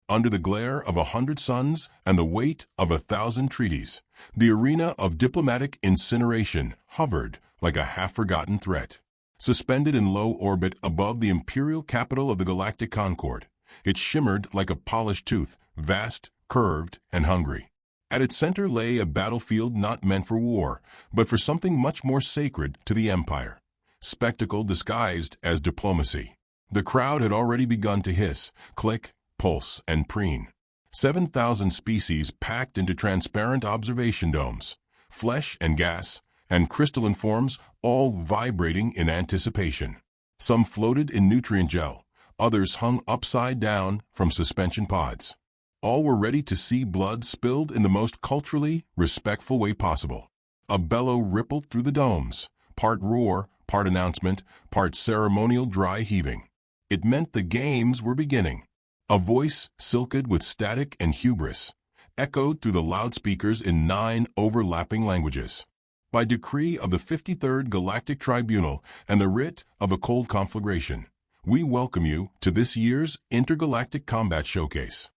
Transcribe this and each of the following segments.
Under the glare of 100 suns and the weight of 1,000 treaties, the arena of diplomatic incineration hovered like a half-forgotten threat. Suspended in low orbit above the imperial capital of the Galactic Concord, it shimmered like a polished tooth, vast, curved, and hungry. At its center lay a battlefield not meant for war, but for something much more sacred to the Empire. Spectacle disguised as diplomacy. The crowd had already begun to hiss, click, pulse, and preen. 7,000 species packed into transparent observation domes, flesh and gas, and crystalline forms all vibrating in anticipation. Some floated in nutrient gel, others hung upside down from suspension pods. All were ready to see blood spilled in the most culturally respectful way possible. A bellow rippled through the domes, part roar, part announcement, part ceremonial dry heaving. It meant the games were beginning. A voice, silked with static and hubris, echoed through the loudspeakers in 9 overlapping languages. By decree of the 53rd Galactic Tribunal and the writ of a cold conflagration, we welcome you to this year's Intergalactic Combat Showcase.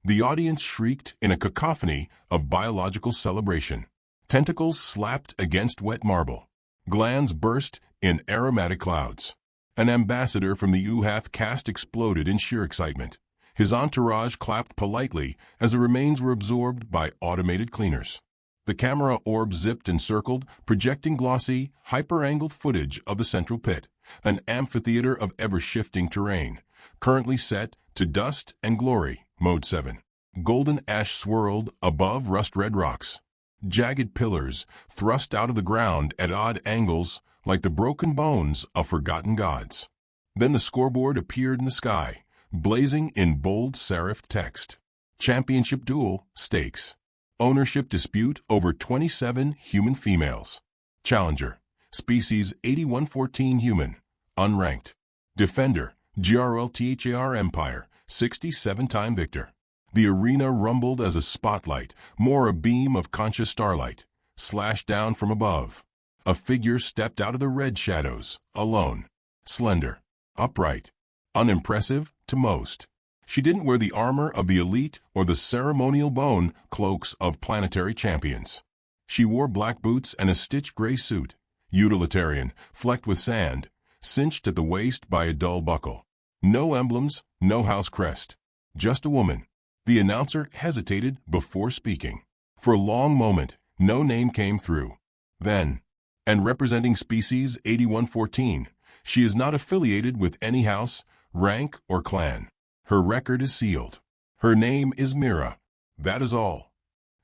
The audience shrieked in a cacophony of biological celebration. Tentacles slapped against wet marble. Glands burst in aromatic clouds. An ambassador from the UHATH cast exploded in sheer excitement. His entourage clapped politely as the remains were absorbed by automated cleaners. The camera orb zipped and circled, projecting glossy, hyper-angled footage of the central pit, an amphitheater of ever-shifting terrain, currently set to dust and glory, Mode 7. Golden ash swirled above rust-red rocks. Jagged pillars thrust out of the ground at odd angles like the broken bones of forgotten gods. Then the scoreboard appeared in the sky, blazing in bold serifed text. Championship duel, stakes. Ownership dispute over 27 human females. Challenger, species 8114 human, unranked. Defender, GRLTHAR Empire, 67-time victor. The arena rumbled as a spotlight, more a beam of conscious starlight, slashed down from above. A figure stepped out of the red shadows, alone, slender, upright, unimpressive to most. She didn't wear the armor of the elite or the ceremonial bone cloaks of planetary champions. She wore black boots and a stitched gray suit, utilitarian, flecked with sand, cinched at the waist by a dull buckle. No emblems, no house crest. Just a woman. The announcer hesitated before speaking. For a long moment, no name came through. Then, and representing species 8114, she is not affiliated with any house, rank, or clan. Her record is sealed. Her name is Mira. That is all.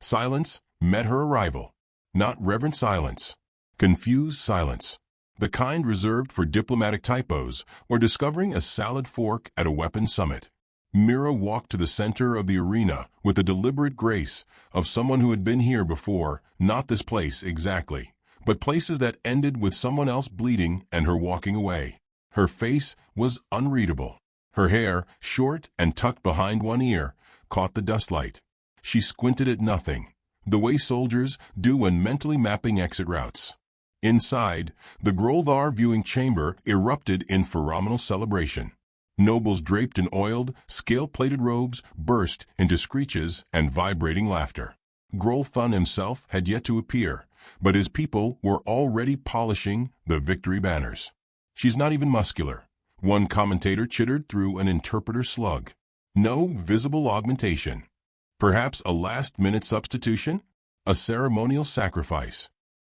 Silence met her arrival. Not reverent silence. Confused silence. The kind reserved for diplomatic typos or discovering a salad fork at a weapons summit. Mira walked to the center of the arena with the deliberate grace of someone who had been here before, not this place exactly, but places that ended with someone else bleeding and her walking away. Her face was unreadable. Her hair, short and tucked behind one ear, caught the dustlight. She squinted at nothing, the way soldiers do when mentally mapping exit routes. Inside, the Grolvar viewing chamber erupted in phenomenal celebration. Nobles draped in oiled, scale-plated robes burst into screeches and vibrating laughter. Grolthun himself had yet to appear, but his people were already polishing the victory banners. She's not even muscular. One commentator chittered through an interpreter slug. No visible augmentation. Perhaps a last-minute substitution? A ceremonial sacrifice.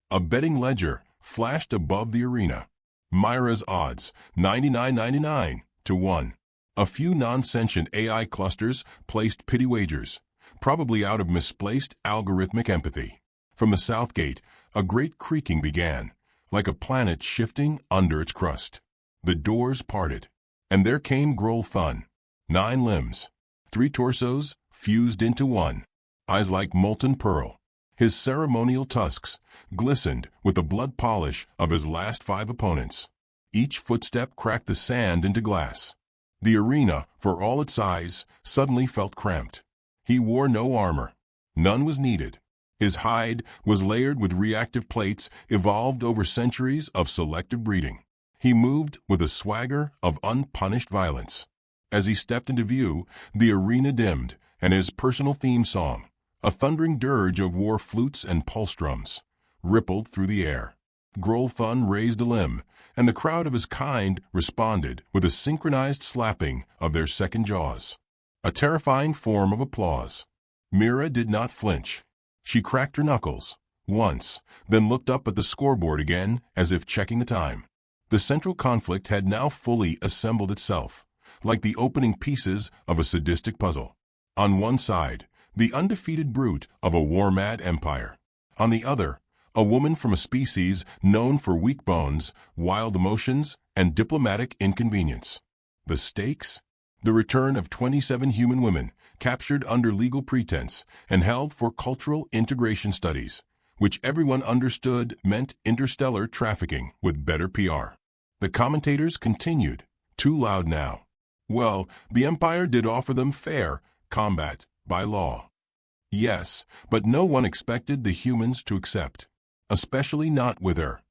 A betting ledger flashed above the arena. Myra's odds, 99.99 to 1. A few non-sentient AI clusters placed pity wagers, probably out of misplaced algorithmic empathy. From the south gate, a great creaking began, like a planet shifting under its crust. The doors parted, and there came Grolthun. 9 limbs, 3 torsos fused into one, eyes like molten pearl. His ceremonial tusks glistened with the blood polish of his last 5 opponents. Each footstep cracked the sand into glass. The arena, for all its size, suddenly felt cramped. He wore no armor. None was needed. His hide was layered with reactive plates evolved over centuries of selective breeding. He moved with a swagger of unpunished violence. As he stepped into view, the arena dimmed, and his personal theme song, a thundering dirge of war flutes and pulse drums, rippled through the air. Grolfun raised a limb, and the crowd of his kind responded with a synchronized slapping of their second jaws. A terrifying form of applause. Mira did not flinch. She cracked her knuckles, once, then looked up at the scoreboard again as if checking the time. The central conflict had now fully assembled itself, like the opening pieces of a sadistic puzzle. On one side, the undefeated brute of a war-mad empire. On the other, a woman from a species known for weak bones, wild emotions, and diplomatic inconvenience. The stakes? The return of 27 human women, captured under legal pretense and held for cultural integration studies, which everyone understood meant interstellar trafficking with better PR. The commentators continued, too loud now. Well, the Empire did offer them fair combat by law. Yes, but no one expected the humans to accept. Especially not with her.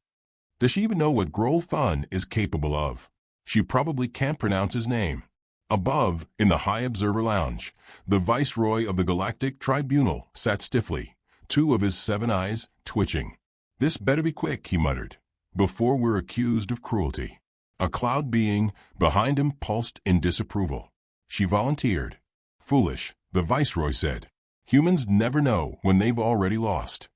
Does she even know what Grolfun is capable of? She probably can't pronounce his name. Above, in the High Observer Lounge, the Viceroy of the Galactic Tribunal sat stiffly, 2 of his 7 eyes twitching. "This better be quick," he muttered, "before we're accused of cruelty." A cloud being behind him pulsed in disapproval. She volunteered. "Foolish," the Viceroy said. "Humans never know when they've already lost."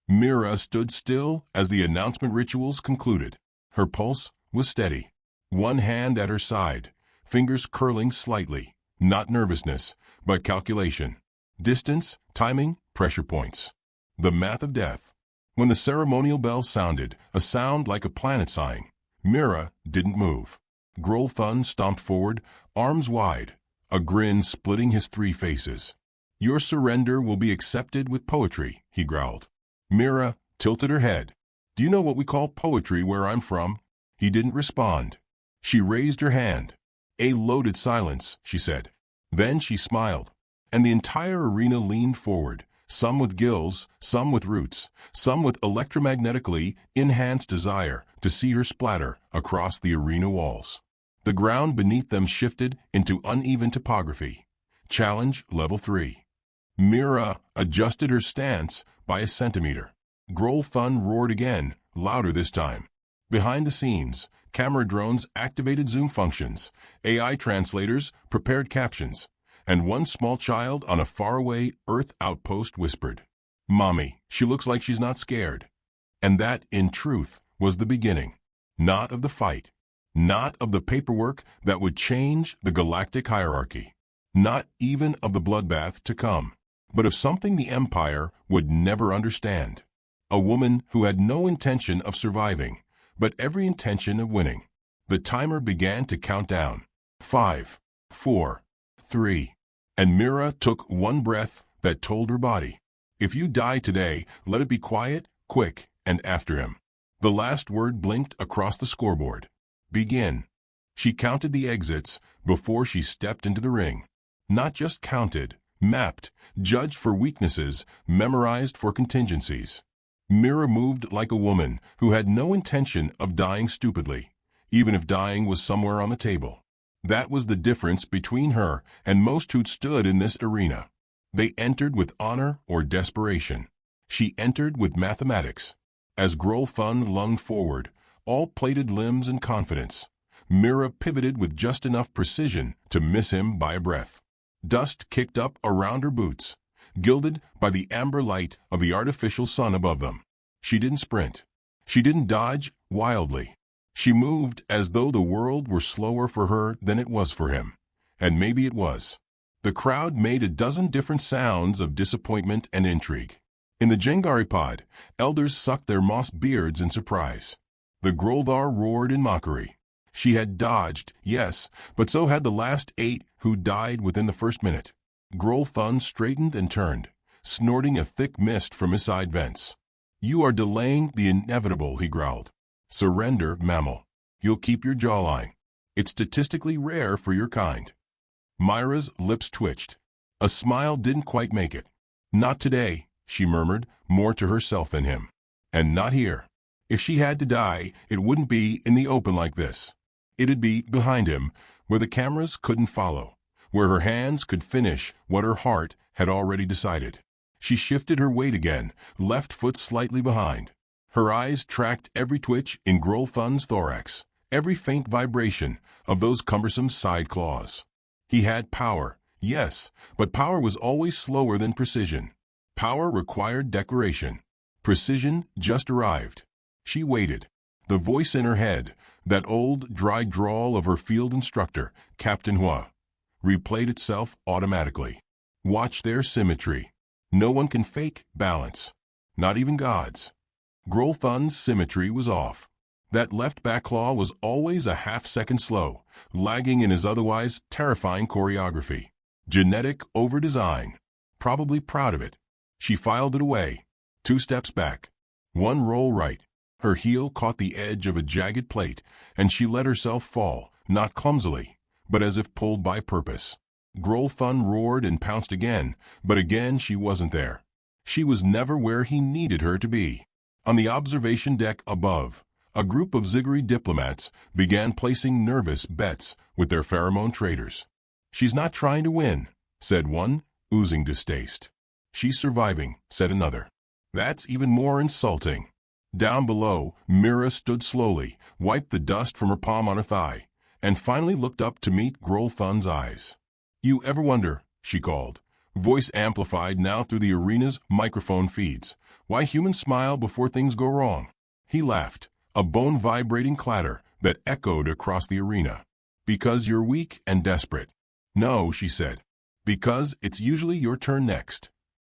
Mira stood still as the announcement rituals concluded. Her pulse was steady. One hand at her side, fingers curling slightly, not nervousness, but calculation. Distance, timing, pressure points. The math of death. When the ceremonial bell sounded, a sound like a planet sighing, Mira didn't move. Grolfun stomped forward, arms wide, a grin splitting his 3 faces. "Your surrender will be accepted with poetry," he growled. Mira tilted her head. "Do you know what we call poetry where I'm from?" He didn't respond. She raised her hand. "A loaded silence," she said. Then she smiled, and the entire arena leaned forward, some with gills, some with roots, some with electromagnetically enhanced desire to see her splatter across the arena walls. The ground beneath them shifted into uneven topography. Challenge level 3. Mira adjusted her stance by a centimeter. Grolfun roared again, louder this time. Behind the scenes, camera drones activated zoom functions, AI translators prepared captions, and one small child on a faraway Earth outpost whispered, "Mommy, she looks like she's not scared." And that, in truth, was the beginning. Not of the fight. Not of the paperwork that would change the galactic hierarchy. Not even of the bloodbath to come. But of something the Empire would never understand. A woman who had no intention of surviving, but every intention of winning. The timer began to count down. 5, 4, 3. And Mira took one breath that told her body, "If you die today, let it be quiet, quick, and after him." The last word blinked across the scoreboard. "Begin." She counted the exits before she stepped into the ring. Not just counted, mapped, judged for weaknesses, memorized for contingencies. Mira moved like a woman who had no intention of dying stupidly, even if dying was somewhere on the table. That was the difference between her and most who'd stood in this arena. They entered with honor or desperation. She entered with mathematics. As Grolfun lunged forward, all plated limbs and confidence, Mira pivoted with just enough precision to miss him by a breath. Dust kicked up around her boots, gilded by the amber light of the artificial sun above them. She didn't sprint. She didn't dodge wildly. She moved as though the world were slower for her than it was for him. And maybe it was. The crowd made a dozen different sounds of disappointment and intrigue. In the Jengari pod, elders sucked their moss beards in surprise. The Groldar roared in mockery. She had dodged, yes, but so had the last 8 who died within the first minute. Grolfun straightened and turned, snorting a thick mist from his side vents. "You are delaying the inevitable," he growled. "Surrender, mammal. You'll keep your jawline. It's statistically rare for your kind." Myra's lips twitched. A smile didn't quite make it. "Not today," she murmured, more to herself than him. "And not here. If she had to die, it wouldn't be in the open like this. It'd be behind him, where the cameras couldn't follow, where her hands could finish what her heart had already decided. She shifted her weight again, left foot slightly behind. Her eyes tracked every twitch in Grolthun's thorax, every faint vibration of those cumbersome side claws. He had power, yes, but power was always slower than precision. Power required declaration. Precision just arrived. She waited. The voice in her head, that old, dry drawl of her field instructor, Captain Hua, replayed itself automatically. Watch their symmetry. No one can fake balance. Not even gods. Grolthun's symmetry was off. That left back claw was always a half-second slow, lagging in his otherwise terrifying choreography. Genetic over-design. Probably proud of it. She filed it away. 2 steps back. 1 roll right. Her heel caught the edge of a jagged plate, and she let herself fall, not clumsily, but as if pulled by purpose. Grolthun roared and pounced again, but again she wasn't there. She was never where he needed her to be. On the observation deck above, a group of Ziggurat diplomats began placing nervous bets with their pheromone traders. "She's not trying to win," said one, oozing distaste. "She's surviving," said another. "That's even more insulting." Down below, Mira stood slowly, wiped the dust from her palm on her thigh, and finally looked up to meet Grolthun's eyes. "You ever wonder," she called, voice amplified now through the arena's microphone feeds, "why humans smile before things go wrong?" He laughed, a bone-vibrating clatter that echoed across the arena. "Because you're weak and desperate." "No," she said. "Because it's usually your turn next."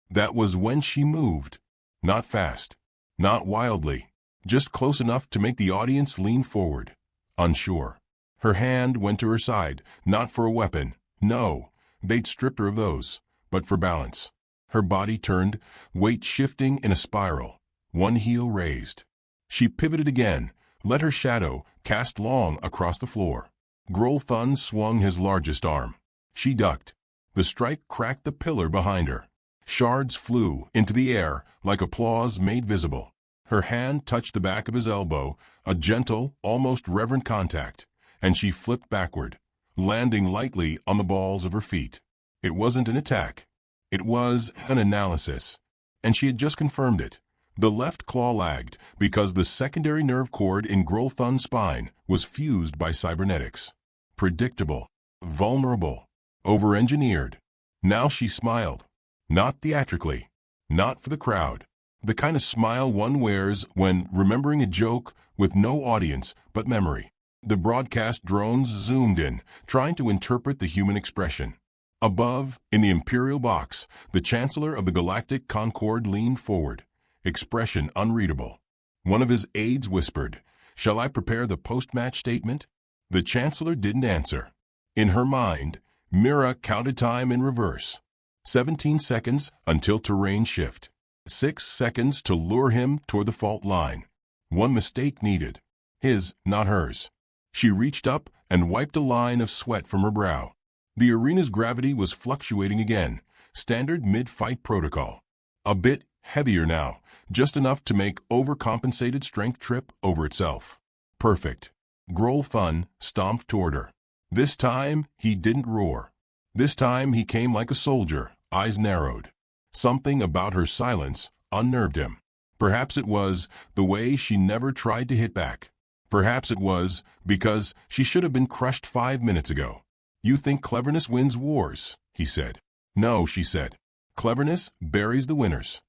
That was when she moved. Not fast. Not wildly. Just close enough to make the audience lean forward. Unsure. Her hand went to her side, not for a weapon. No, they'd stripped her of those, but for balance. Her body turned, weight shifting in a spiral, one heel raised. She pivoted again, let her shadow cast long across the floor. Grolthun swung his largest arm. She ducked. The strike cracked the pillar behind her. Shards flew into the air like applause made visible. Her hand touched the back of his elbow, a gentle, almost reverent contact, and she flipped backward, landing lightly on the balls of her feet. It wasn't an attack. It was an analysis. And she had just confirmed it. The left claw lagged because the secondary nerve cord in Grolthun's spine was fused by cybernetics. Predictable. Vulnerable. Over-engineered. Now she smiled. Not theatrically. Not for the crowd. The kind of smile one wears when remembering a joke with no audience but memory. The broadcast drones zoomed in, trying to interpret the human expression. Above, in the Imperial box, the Chancellor of the Galactic Concord leaned forward, expression unreadable. One of his aides whispered, "Shall I prepare the post-match statement?" The Chancellor didn't answer. In her mind, Mira counted time in reverse. 17 seconds until terrain shift. 6 seconds to lure him toward the fault line. 1 mistake needed. His, not hers. She reached up and wiped a line of sweat from her brow. The arena's gravity was fluctuating again, standard mid-fight protocol. A bit heavier now, just enough to make overcompensated strength trip over itself. Perfect. Grolthun stomped toward her. This time, he didn't roar. This time he came like a soldier, eyes narrowed. Something about her silence unnerved him. Perhaps it was the way she never tried to hit back. Perhaps it was because she should have been crushed 5 minutes ago. "You think cleverness wins wars," he said. "No," she said. "Cleverness buries the winners."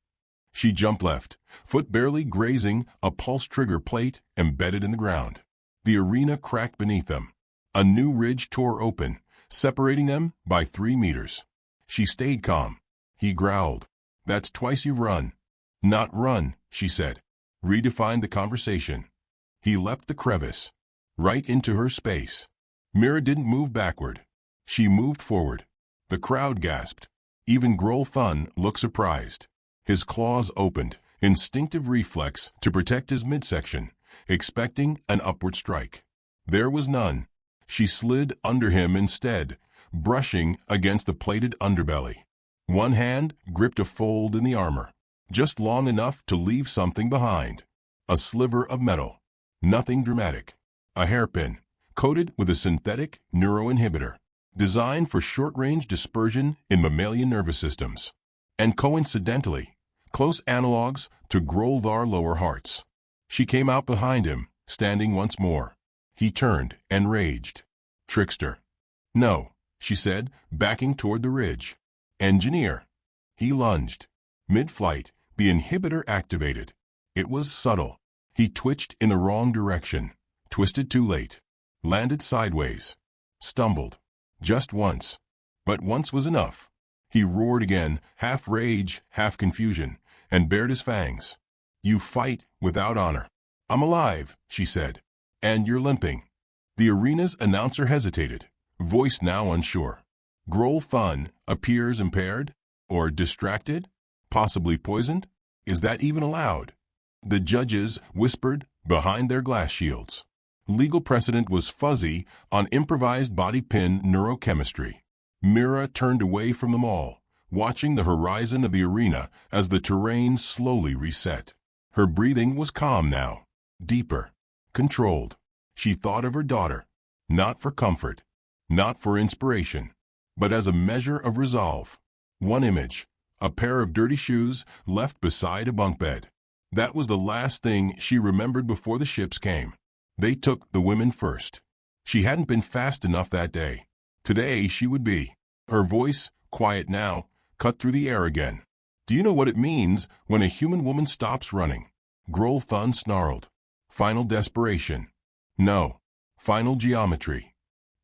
She jumped left, foot barely grazing a pulse trigger plate embedded in the ground. The arena cracked beneath them. A new ridge tore open, separating them by 3 meters. She stayed calm. He growled. "That's twice you've run." "Not run," she said. Redefined the conversation. He leapt the crevice. Right into her space. Mira didn't move backward. She moved forward. The crowd gasped. Even Grolthun looked surprised. His claws opened, instinctive reflex to protect his midsection, expecting an upward strike. There was none. She slid under him instead, brushing against the plated underbelly. One hand gripped a fold in the armor, just long enough to leave something behind. A sliver of metal. Nothing dramatic. A hairpin. coated with a synthetic neuroinhibitor, designed for short-range dispersion in mammalian nervous systems, and coincidentally, close analogs to Grolvar lower hearts. She came out behind him, standing once more. He turned and raged. Trickster. No, she said, backing toward the ridge. Engineer. He lunged. Mid-flight, the inhibitor activated. It was subtle. He twitched in the wrong direction, twisted too late, landed sideways, stumbled. Just once. But once was enough. He roared again, half rage, half confusion, and bared his fangs. You fight without honor. I'm alive, she said. And you're limping. The arena's announcer hesitated, voice now unsure. Grol Thun appears impaired? Or distracted? Possibly poisoned? Is that even allowed? The judges whispered behind their glass shields. Legal precedent was fuzzy on improvised body pin neurochemistry. Mira turned away from them all, watching the horizon of the arena as the terrain slowly reset. Her breathing was calm now, deeper, controlled. She thought of her daughter, not for comfort, not for inspiration, but as a measure of resolve. One image, a pair of dirty shoes left beside a bunk bed. That was the last thing she remembered before the ships came. They took the women first. She hadn't been fast enough that day. Today she would be. Her voice, quiet now, cut through the air again. Do you know what it means when a human woman stops running? Grol Thun snarled. Final desperation. No. Final geometry.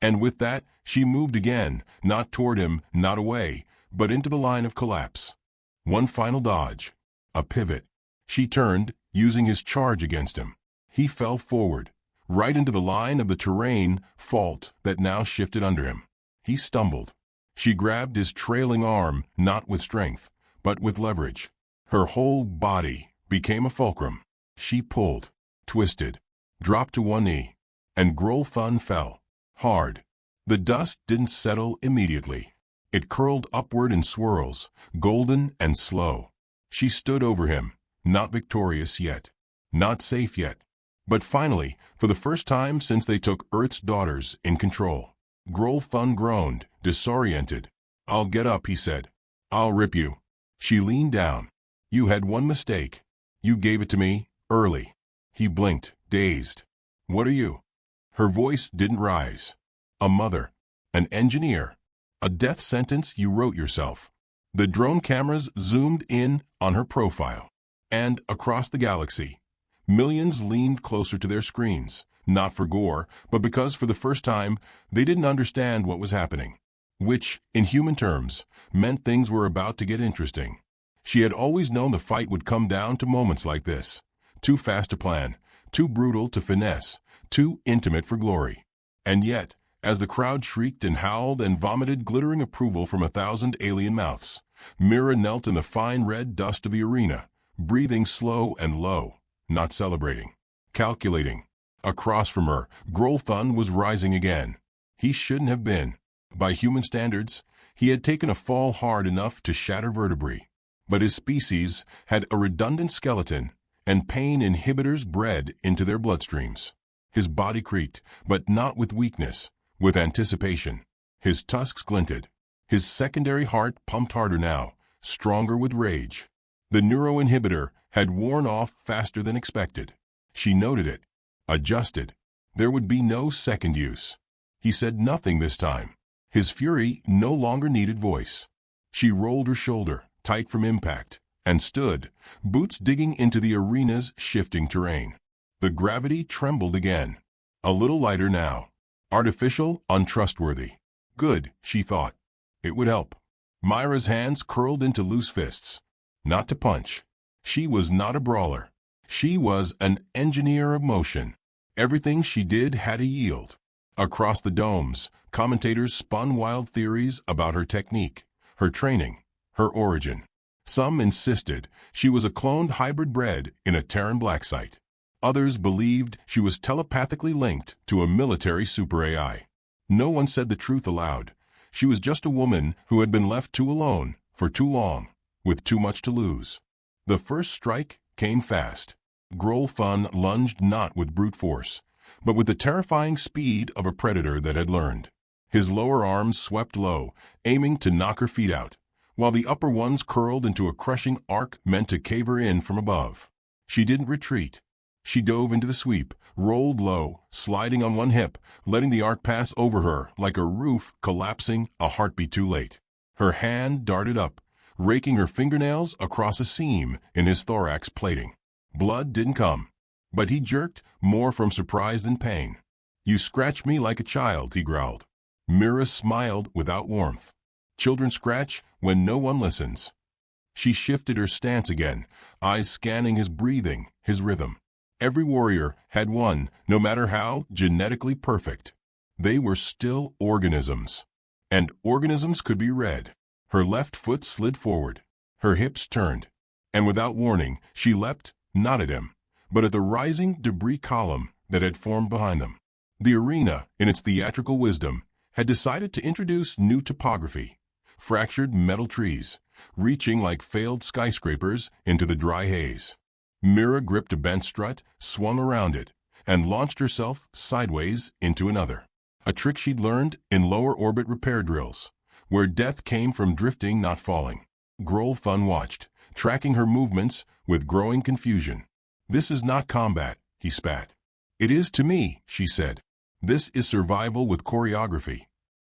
And with that, she moved again, not toward him, not away, but into the line of collapse. One final dodge. A pivot. She turned, using his charge against him. He fell forward, right into the line of the terrain fault that now shifted under him. He stumbled. She grabbed his trailing arm, not with strength, but with leverage. Her whole body became a fulcrum. She pulled, twisted, dropped to one knee, and Grol Thun fell, hard. The dust didn't settle immediately. It curled upward in swirls, golden and slow. She stood over him, not victorious yet, not safe yet. But finally, for the first time since they took Earth's daughters in control, Grol Thun groaned, disoriented. I'll get up, he said. I'll rip you. She leaned down. You had one mistake. You gave it to me, early. He blinked, dazed. What are you? Her voice didn't rise. A mother. An engineer. A death sentence you wrote yourself. The drone cameras zoomed in on her profile. And across the galaxy, millions leaned closer to their screens, not for gore, but because for the first time they didn't understand what was happening, which, in human terms, meant things were about to get interesting. She had always known the fight would come down to moments like this, too fast to plan, too brutal to finesse, too intimate for glory. And yet, as the crowd shrieked and howled and vomited glittering approval from 1,000 alien mouths, Mira knelt in the fine red dust of the arena, breathing slow and low, not celebrating, calculating. Across from her, Grol Thun was rising again. He shouldn't have been. By human standards, he had taken a fall hard enough to shatter vertebrae. But his species had a redundant skeleton, and pain inhibitors bred into their bloodstreams. His body creaked, but not with weakness, with anticipation. His tusks glinted. His secondary heart pumped harder now, stronger with rage. The neuroinhibitor had worn off faster than expected. She noted it, adjusted. There would be no second use. He said nothing this time. His fury no longer needed voice. She rolled her shoulder, tight from impact, and stood, boots digging into the arena's shifting terrain. The gravity trembled again. A little lighter now. Artificial, untrustworthy. Good, she thought. It would help. Myra's hands curled into loose fists. Not to punch. She was not a brawler. She was an engineer of motion. Everything she did had a yield. Across the domes, commentators spun wild theories about her technique, her training, her origin. Some insisted she was a cloned hybrid bred in a Terran black site. Others believed she was telepathically linked to a military super AI. No one said the truth aloud. She was just a woman who had been left too alone for too long, with too much to lose. The first strike came fast. Grol Thun lunged not with brute force, but with the terrifying speed of a predator that had learned. His lower arms swept low, aiming to knock her feet out, while the upper ones curled into a crushing arc meant to cave her in from above. She didn't retreat. She dove into the sweep, rolled low, sliding on one hip, letting the arc pass over her like a roof collapsing a heartbeat too late. Her hand darted up, raking her fingernails across a seam in his thorax plating. Blood didn't come, but he jerked, more from surprise than pain. "You scratch me like a child," he growled. Mira smiled without warmth. Children scratch when no one listens. She shifted her stance again, eyes scanning his breathing, his rhythm. Every warrior had one, no matter how genetically perfect. They were still organisms. And organisms could be read. Her left foot slid forward. Her hips turned. And without warning, she leapt, not at him, but at the rising debris column that had formed behind them. The arena, in its theatrical wisdom, had decided to introduce new topography. Fractured metal trees, reaching like failed skyscrapers into the dry haze. Mira gripped a bent strut, swung around it, and launched herself sideways into another. A trick she'd learned in lower orbit repair drills, where death came from drifting, not falling. Grolfun watched, tracking her movements with growing confusion. "This is not combat," he spat. "It is to me," she said. "This is survival with choreography."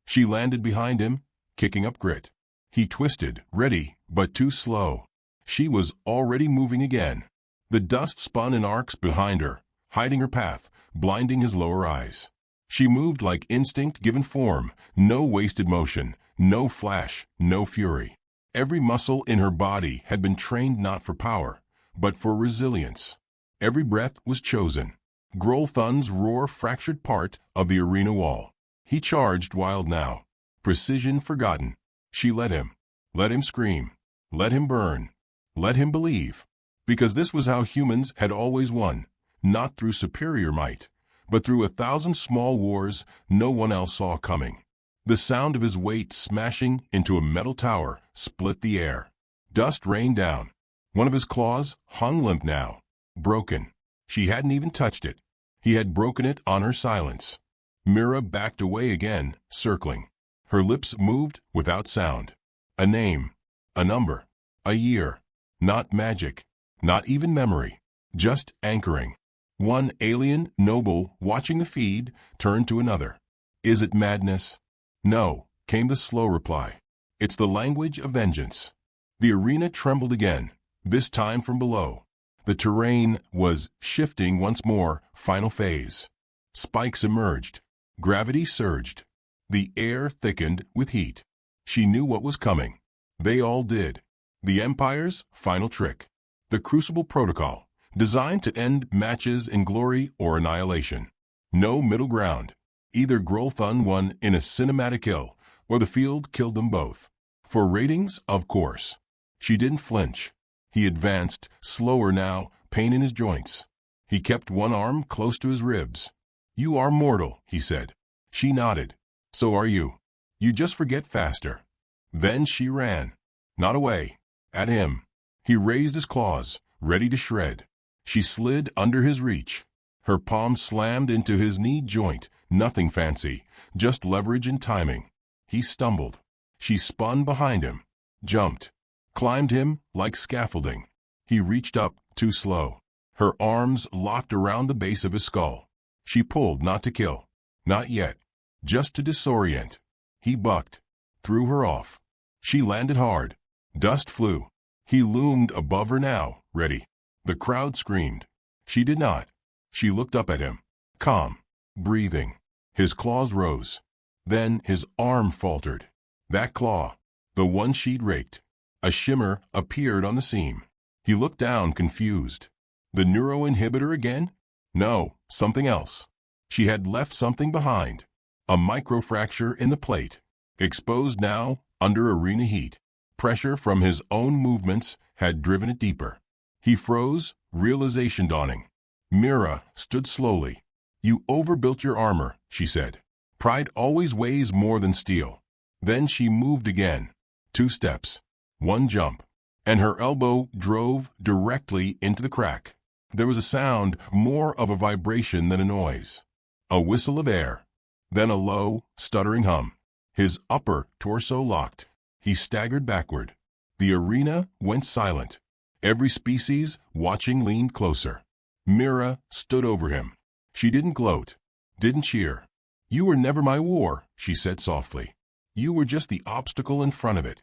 She landed behind him, kicking up grit. He twisted, ready, but too slow. She was already moving again. The dust spun in arcs behind her, hiding her path, blinding his lower eyes. She moved like instinct given form, no wasted motion, no flash, no fury. Every muscle in her body had been trained not for power, but for resilience. Every breath was chosen. Grolthun's roar fractured part of the arena wall. He charged wild now, precision forgotten. She let him. Let him scream. Let him burn. Let him believe. Because this was how humans had always won, not through superior might, but through 1,000 small wars no one else saw coming. The sound of his weight smashing into a metal tower split the air. Dust rained down. One of his claws hung limp now, broken. She hadn't even touched it. He had broken it on her silence. Mira backed away again, circling. Her lips moved without sound. A name, a number, a year. Not magic, not even memory, just anchoring. One alien noble watching the feed turned to another. "Is it madness?" "No," came the slow reply. "It's the language of vengeance." The arena trembled again, this time from below. The terrain was shifting once more, final phase. Spikes emerged. Gravity surged. The air thickened with heat. She knew what was coming. They all did. The Empire's final trick. The Crucible Protocol, designed to end matches in glory or annihilation. No middle ground. Either Grolthun won in a cinematic kill, or the field killed them both. For ratings, of course. She didn't flinch. He advanced, slower now, pain in his joints. He kept one arm close to his ribs. "You are mortal," he said. She nodded. "So are you. You just forget faster." Then she ran. Not away. At him. He raised his claws, ready to shred. She slid under his reach. Her palm slammed into his knee joint, nothing fancy, just leverage and timing. He stumbled. She spun behind him, jumped, climbed him like scaffolding. He reached up, too slow. Her arms locked around the base of his skull. She pulled not to kill. Not yet. Just to disorient. He bucked. Threw her off. She landed hard. Dust flew. He loomed above her now, ready. The crowd screamed. She did not. She looked up at him. Calm. Breathing. His claws rose. Then his arm faltered. That claw. The one she'd raked. A shimmer appeared on the seam. He looked down, confused. The neuroinhibitor again? No, something else. She had left something behind. A microfracture in the plate. Exposed now, under arena heat. Pressure from his own movements had driven it deeper. He froze, realization dawning. Mira stood slowly. "You overbuilt your armor," she said. "Pride always weighs more than steel." Then she moved again. 2 steps. 1 jump. And her elbow drove directly into the crack. There was a sound, more of a vibration than a noise. A whistle of air. Then a low, stuttering hum. His upper torso locked. He staggered backward. The arena went silent. Every species watching leaned closer. Mira stood over him. She didn't gloat, didn't cheer. "You were never my war," she said softly. "You were just the obstacle in front of it."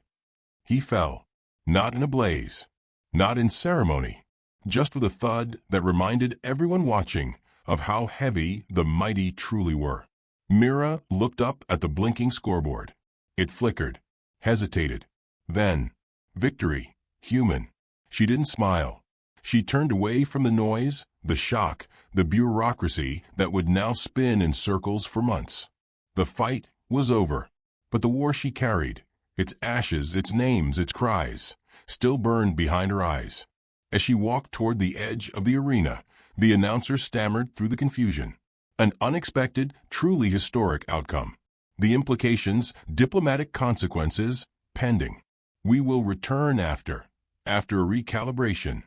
He fell. Not in a blaze. Not in ceremony. Just with a thud that reminded everyone watching of how heavy the mighty truly were. Mira looked up at the blinking scoreboard. It flickered. Hesitated. Then, victory. Human. She didn't smile. She turned away from the noise, the shock, the bureaucracy that would now spin in circles for months. The fight was over, but the war she carried, its ashes, its names, its cries, still burned behind her eyes. As she walked toward the edge of the arena, the announcer stammered through the confusion. An unexpected, truly historic outcome. The implications, diplomatic consequences, pending. "We will return after a recalibration."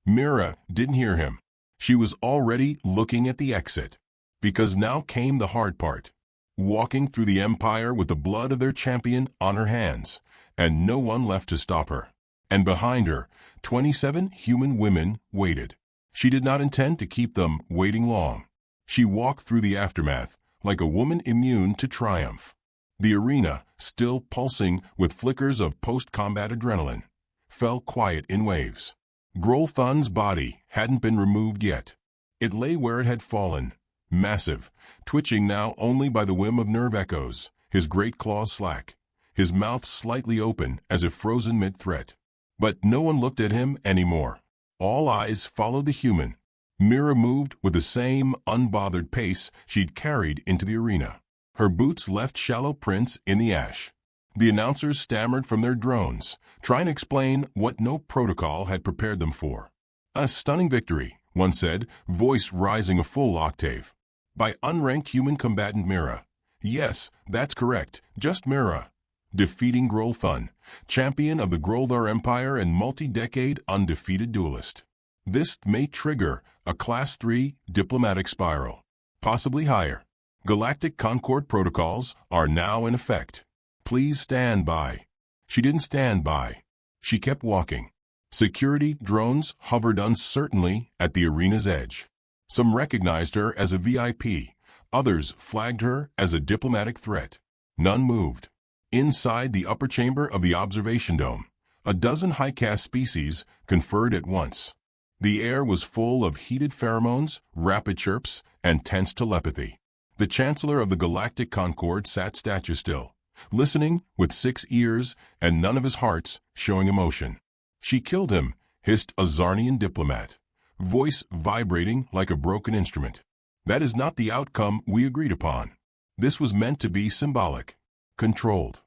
Mira didn't hear him. She was already looking at the exit. Because now came the hard part. Walking through the empire with the blood of their champion on her hands, and no one left to stop her. And behind her, 27 human women waited. She did not intend to keep them waiting long. She walked through the aftermath, like a woman immune to triumph. The arena, still pulsing with flickers of post-combat adrenaline, fell quiet in waves. Grolthun's body hadn't been removed yet. It lay where it had fallen, massive, twitching now only by the whim of nerve echoes, his great claws slack, his mouth slightly open as if frozen mid-threat. But no one looked at him anymore. All eyes followed the human. Mira moved with the same unbothered pace she'd carried into the arena. Her boots left shallow prints in the ash. The announcers stammered from their drones, trying to explain what no protocol had prepared them for. "A stunning victory," one said, voice rising a full octave. "By unranked human combatant Mira." "Yes, that's correct, just Mira." Defeating Grolthun, champion of the Groldar Empire and multi-decade undefeated duelist. This may trigger a Class 3 diplomatic spiral. Possibly higher. Galactic Concord protocols are now in effect. Please stand by. She didn't stand by. She kept walking. Security drones hovered uncertainly at the arena's edge. Some recognized her as a VIP. Others flagged her as a diplomatic threat. None moved. Inside the upper chamber of the observation dome, a dozen high-caste species conferred at once. The air was full of heated pheromones, rapid chirps, and tense telepathy. The Chancellor of the Galactic Concord sat statue still, listening with 6 ears and none of his hearts showing emotion. "She killed him," hissed a Zarnian diplomat, voice vibrating like a broken instrument. "That is not the outcome we agreed upon. This was meant to be symbolic, controlled."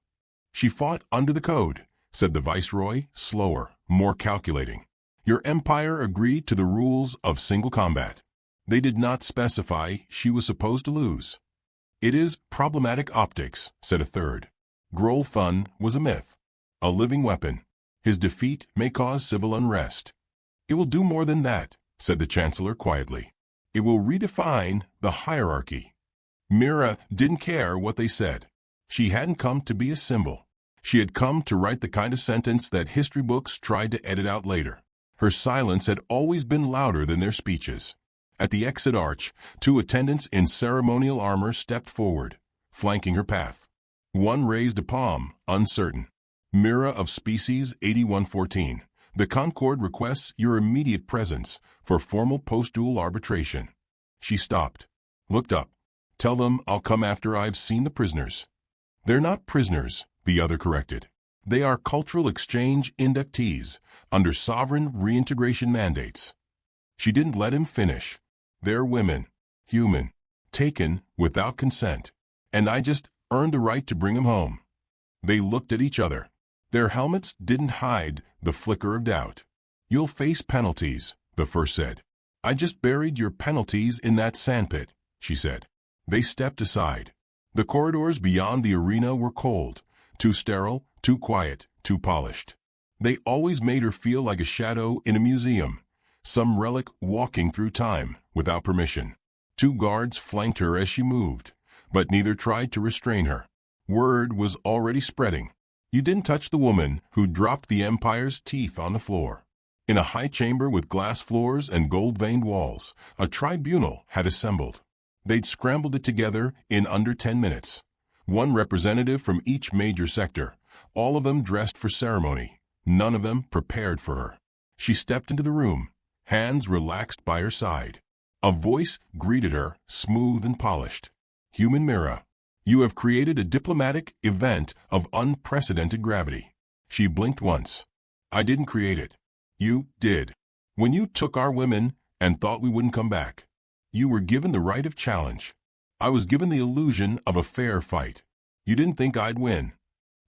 "She fought under the code," said the Viceroy, slower, more calculating. "Your empire agreed to the rules of single combat. They did not specify she was supposed to lose." "It is problematic optics," said a third. "Grolthun was a myth, a living weapon. His defeat may cause civil unrest." "It will do more than that," said the Chancellor quietly. "It will redefine the hierarchy." Mira didn't care what they said. She hadn't come to be a symbol. She had come to write the kind of sentence that history books tried to edit out later. Her silence had always been louder than their speeches. At the exit arch, 2 attendants in ceremonial armor stepped forward, flanking her path. One raised a palm, uncertain. "Mira of Species 8114, the Concord requests your immediate presence for formal post-duel arbitration." She stopped, looked up. "Tell them I'll come after I've seen the prisoners." "They're not prisoners," the other corrected. "They are cultural exchange inductees under sovereign reintegration mandates." She didn't let him finish. "They're women, human, taken without consent, and I just earned the right to bring them home." They looked at each other. Their helmets didn't hide the flicker of doubt. "You'll face penalties," the first said. "I just buried your penalties in that sandpit," she said. They stepped aside. The corridors beyond the arena were cold, too sterile, too quiet, too polished. They always made her feel like a shadow in a museum, some relic walking through time without permission. 2 guards flanked her as she moved, but neither tried to restrain her. Word was already spreading. You didn't touch the woman who dropped the Empire's teeth on the floor. In a high chamber with glass floors and gold-veined walls, a tribunal had assembled. They'd scrambled it together in under 10 minutes. 1 representative from each major sector, all of them dressed for ceremony, none of them prepared for her. She stepped into the room, hands relaxed by her side. A voice greeted her, smooth and polished. "Human Mira, you have created a diplomatic event of unprecedented gravity." She blinked once. "I didn't create it. You did. When you took our women and thought we wouldn't come back, you were given the right of challenge. I was given the illusion of a fair fight. You didn't think I'd win."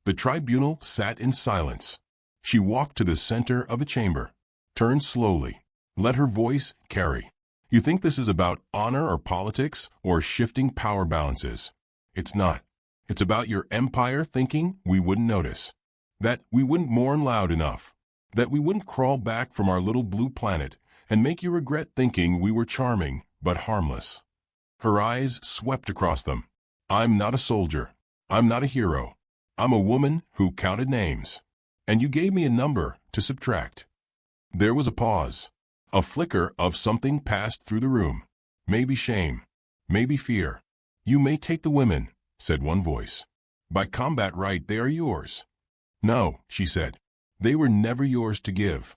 The tribunal sat in silence. She walked to the center of a chamber, turned slowly, let her voice carry. "You think this is about honor or politics or shifting power balances? It's not. It's about your empire thinking we wouldn't notice, that we wouldn't mourn loud enough, that we wouldn't crawl back from our little blue planet and make you regret thinking we were charming but harmless." Her eyes swept across them. "I'm not a soldier. I'm not a hero. I'm a woman who counted names. And you gave me a number to subtract." There was a pause. A flicker of something passed through the room. Maybe shame. Maybe fear. "You may take the women," said one voice. "By combat right they are yours." "No," she said. "They were never yours to give."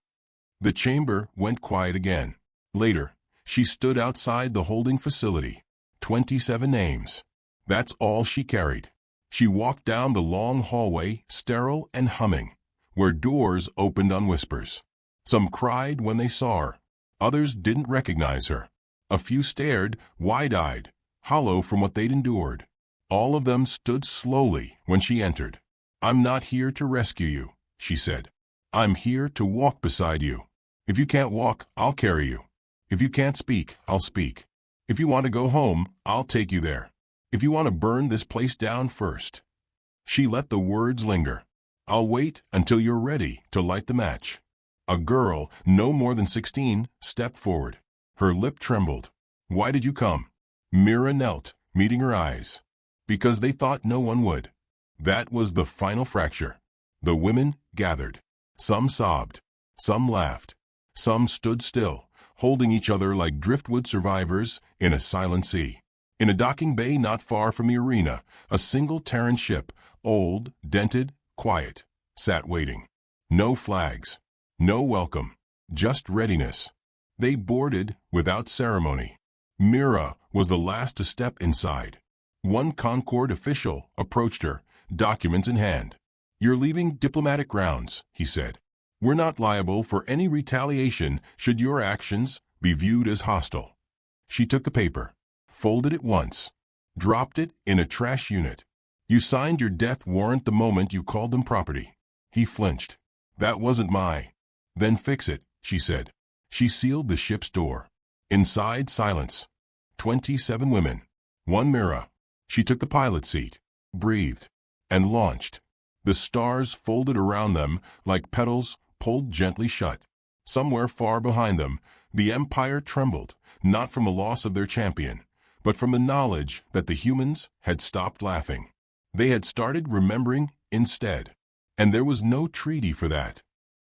The chamber went quiet again. Later, she stood outside the holding facility. 27 names. That's all she carried. She walked down the long hallway, sterile and humming, where doors opened on whispers. Some cried when they saw her. Others didn't recognize her. A few stared, wide-eyed, hollow from what they'd endured. All of them stood slowly when she entered. "I'm not here to rescue you," she said. "I'm here to walk beside you. If you can't walk, I'll carry you. If you can't speak, I'll speak. If you want to go home, I'll take you there. If you want to burn this place down first." She let the words linger. "I'll wait until you're ready to light the match." A girl, no more than 16, stepped forward. Her lip trembled. "Why did you come?" Mira knelt, meeting her eyes. "Because they thought no one would." That was the final fracture. The women gathered. Some sobbed. Some laughed. Some stood still, holding each other like driftwood survivors in a silent sea. In a docking bay not far from the arena, a single Terran ship, old, dented, quiet, sat waiting. No flags. No welcome. Just readiness. They boarded without ceremony. Mira was the last to step inside. One Concord official approached her, documents in hand. "You're leaving diplomatic grounds," he said. "We're not liable for any retaliation should your actions be viewed as hostile." She took the paper, folded it once, dropped it in a trash unit. "You signed your death warrant the moment you called them property." He flinched. "That wasn't my—" "Then fix it," she said. She sealed the ship's door. Inside, silence. 27 women. 1 Mira. She took the pilot seat, breathed, and launched. The stars folded around them like petals pulled gently shut. Somewhere far behind them, the Empire trembled, not from the loss of their champion, but from the knowledge that the humans had stopped laughing. They had started remembering instead. And there was no treaty for that.